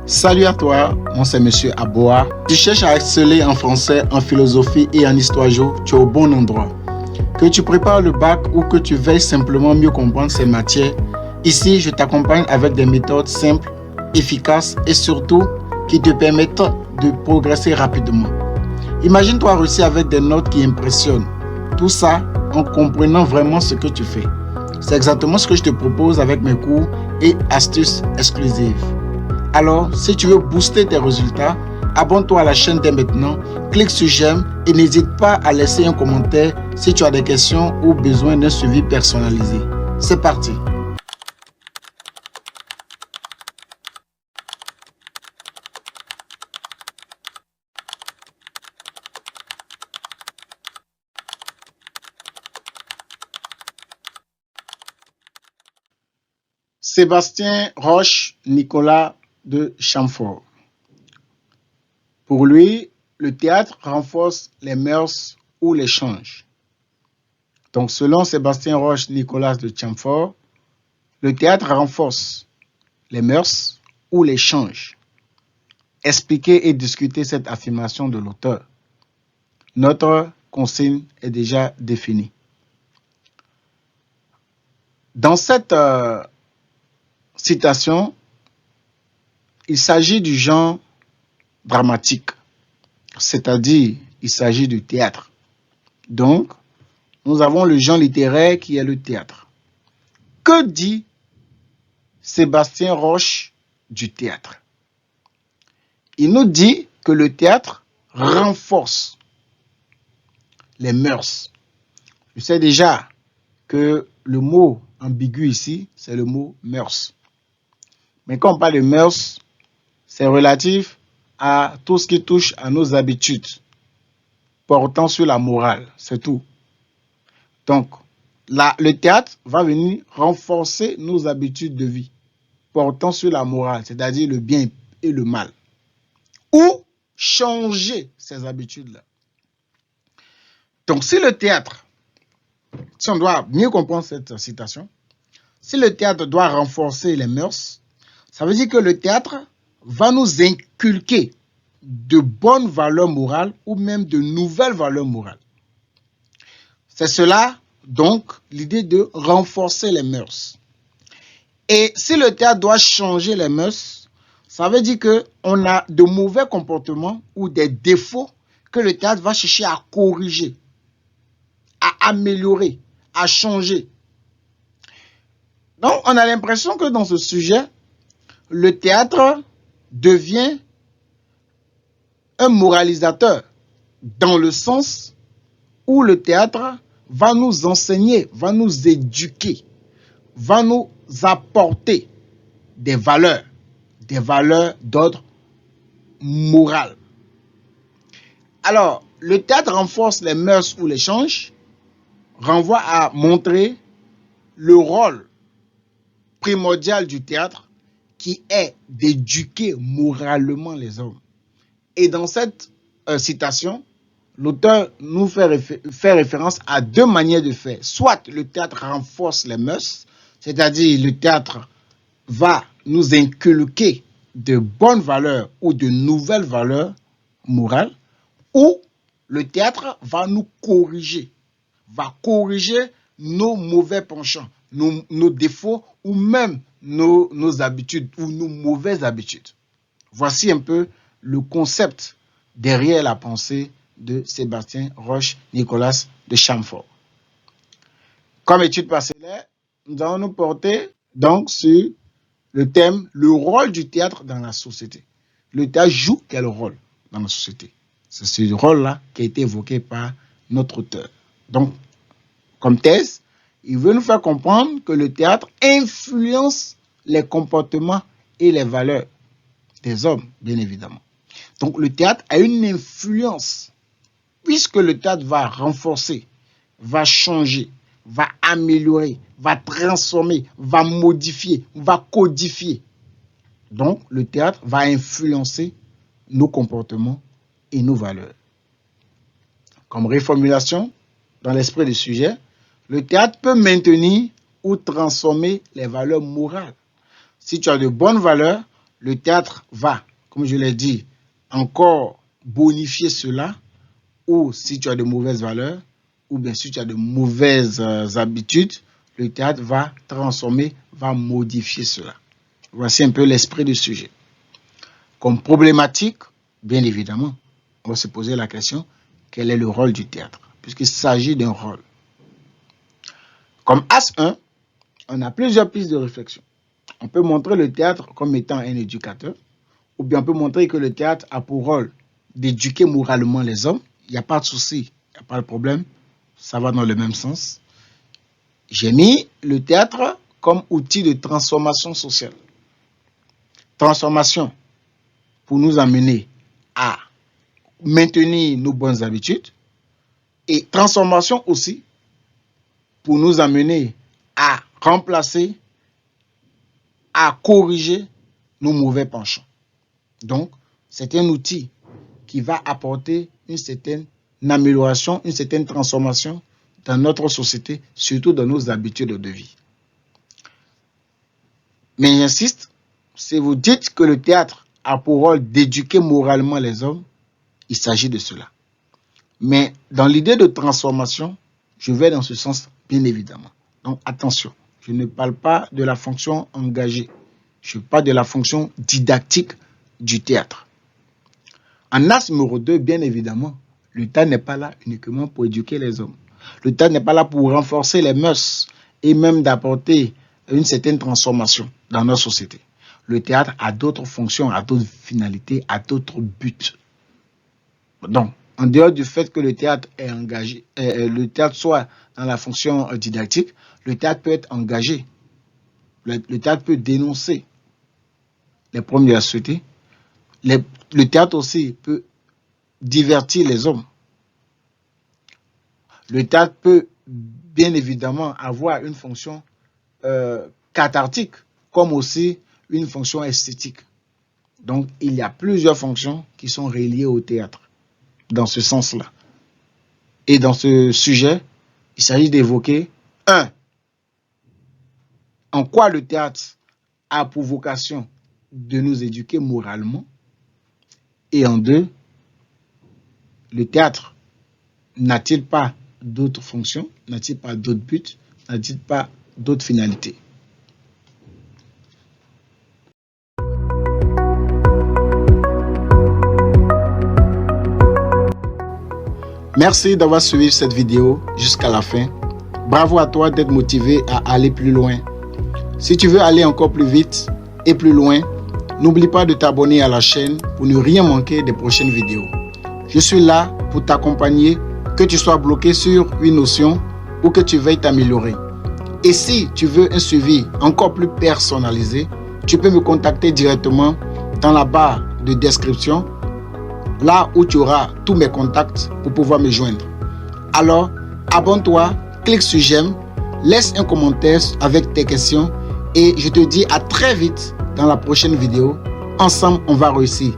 Salut à toi, moi c'est Monsieur Aboa. Tu cherches à exceller en français, en philosophie et en histoire géo, tu es au bon endroit. Que tu prépares le bac ou que tu veuilles simplement mieux comprendre ces matières, ici je t'accompagne avec des méthodes simples, efficaces et surtout qui te permettent de progresser rapidement. Imagine-toi réussir avec des notes qui impressionnent. Tout ça en comprenant vraiment ce que tu fais. C'est exactement ce que je te propose avec mes cours et astuces exclusives. Alors, si tu veux booster tes résultats, abonne-toi à la chaîne dès maintenant, clique sur j'aime et n'hésite pas à laisser un commentaire si tu as des questions ou besoin d'un suivi personnalisé. C'est parti! Sébastien Roche Nicolas de Chamfort. Pour lui, le théâtre renforce les mœurs ou les change. Donc, selon Sébastien Roche Nicolas de Chamfort, le théâtre renforce les mœurs ou les change. Expliquer et discuter cette affirmation de l'auteur. Notre consigne est déjà définie. Dans cette citation, il s'agit du genre dramatique, c'est-à-dire il s'agit du théâtre. Donc, nous avons le genre littéraire qui est le théâtre. Que dit Sébastien Roche du théâtre? Il nous dit que le théâtre renforce les mœurs. Je sais déjà que le mot ambigu ici, c'est le mot mœurs. Mais quand on parle de mœurs, c'est relatif à tout ce qui touche à nos habitudes, portant sur la morale, c'est tout. Donc, le théâtre va venir renforcer nos habitudes de vie, portant sur la morale, c'est-à-dire le bien et le mal, ou changer ces habitudes-là. Donc, si on doit mieux comprendre cette citation, si le théâtre doit renforcer les mœurs, ça veut dire que le théâtre va nous inculquer de bonnes valeurs morales ou même de nouvelles valeurs morales. C'est cela, donc, l'idée de renforcer les mœurs. Et si le théâtre doit changer les mœurs, ça veut dire qu'on a de mauvais comportements ou des défauts que le théâtre va chercher à corriger, à améliorer, à changer. Donc, on a l'impression que dans ce sujet, le théâtre devient un moralisateur, dans le sens où le théâtre va nous enseigner, va nous éduquer, va nous apporter des valeurs d'ordre moral. Alors, le théâtre renforce les mœurs ou les change, renvoie à montrer le rôle primordial du théâtre qui est d'éduquer moralement les hommes. Et dans cette citation, l'auteur nous fait référence à deux manières de faire. Soit le théâtre renforce les mœurs, c'est-à-dire le théâtre va nous inculquer de bonnes valeurs ou de nouvelles valeurs morales, ou le théâtre va nous corriger, va corriger nos mauvais penchants, nos défauts ou même nos habitudes ou nos mauvaises habitudes. Voici un peu le concept derrière la pensée de Sébastien Roche Nicolas de Chamfort. Comme étude parcellaire, nous allons nous porter donc sur le thème, le rôle du théâtre dans la société. Le théâtre joue quel rôle dans la société? C'est ce rôle-là qui a été évoqué par notre auteur. Donc, comme thèse, il veut nous faire comprendre que le théâtre influence les comportements et les valeurs des hommes, bien évidemment. Donc, le théâtre a une influence, puisque le théâtre va renforcer, va changer, va améliorer, va transformer, va modifier, va codifier. Donc, le théâtre va influencer nos comportements et nos valeurs. Comme réformulation, dans l'esprit du sujet, le théâtre peut maintenir ou transformer les valeurs morales. Si tu as de bonnes valeurs, le théâtre va, comme je l'ai dit, encore bonifier cela, ou si tu as de mauvaises valeurs, ou bien si tu as de mauvaises habitudes, le théâtre va transformer, va modifier cela. Voici un peu l'esprit du sujet. Comme problématique, bien évidemment, on va se poser la question, quel est le rôle du théâtre? Puisqu'il s'agit d'un rôle. Comme As 1, on a plusieurs pistes de réflexion. On peut montrer le théâtre comme étant un éducateur, ou bien on peut montrer que le théâtre a pour rôle d'éduquer moralement les hommes. Il n'y a pas de souci, il n'y a pas de problème, ça va dans le même sens. J'ai mis le théâtre comme outil de transformation sociale. Transformation pour nous amener à maintenir nos bonnes habitudes et transformation aussi pour nous amener à remplacer, à corriger nos mauvais penchants. Donc, c'est un outil qui va apporter une certaine amélioration, une certaine transformation dans notre société, surtout dans nos habitudes de vie. Mais j'insiste, si vous dites que le théâtre a pour rôle d'éduquer moralement les hommes, il s'agit de cela. Mais dans l'idée de transformation, je vais dans ce sens, bien évidemment. Donc attention, je ne parle pas de la fonction engagée. Je parle de la fonction didactique du théâtre. En as numéro 2, bien évidemment, le théâtre n'est pas là uniquement pour éduquer les hommes. Le théâtre n'est pas là pour renforcer les mœurs et même d'apporter une certaine transformation dans notre société. Le théâtre a d'autres fonctions, a d'autres finalités, a d'autres buts. Donc, en dehors du fait que le théâtre est engagé, le théâtre soit dans la fonction didactique, le théâtre peut être engagé. Le théâtre peut dénoncer les problèmes de la société. Le théâtre aussi peut divertir les hommes. Le théâtre peut bien évidemment avoir une fonction cathartique, comme aussi une fonction esthétique. Donc, il y a plusieurs fonctions qui sont reliées au théâtre, dans ce sens-là. Et dans ce sujet, il s'agit d'évoquer, 1. En quoi le théâtre a pour vocation de nous éduquer moralement, et en 2, le théâtre n'a-t-il pas d'autres fonctions, n'a-t-il pas d'autres buts, n'a-t-il pas d'autres finalités? Merci d'avoir suivi cette vidéo jusqu'à la fin. Bravo à toi d'être motivé à aller plus loin. Si tu veux aller encore plus vite et plus loin, n'oublie pas de t'abonner à la chaîne pour ne rien manquer des prochaines vidéos. Je suis là pour t'accompagner, que tu sois bloqué sur une notion ou que tu veuilles t'améliorer. Et si tu veux un suivi encore plus personnalisé, tu peux me contacter directement dans la barre de description, là où tu auras tous mes contacts pour pouvoir me joindre. Alors, abonne-toi, clique sur j'aime, laisse un commentaire avec tes questions et je te dis à très vite dans la prochaine vidéo. Ensemble, on va réussir.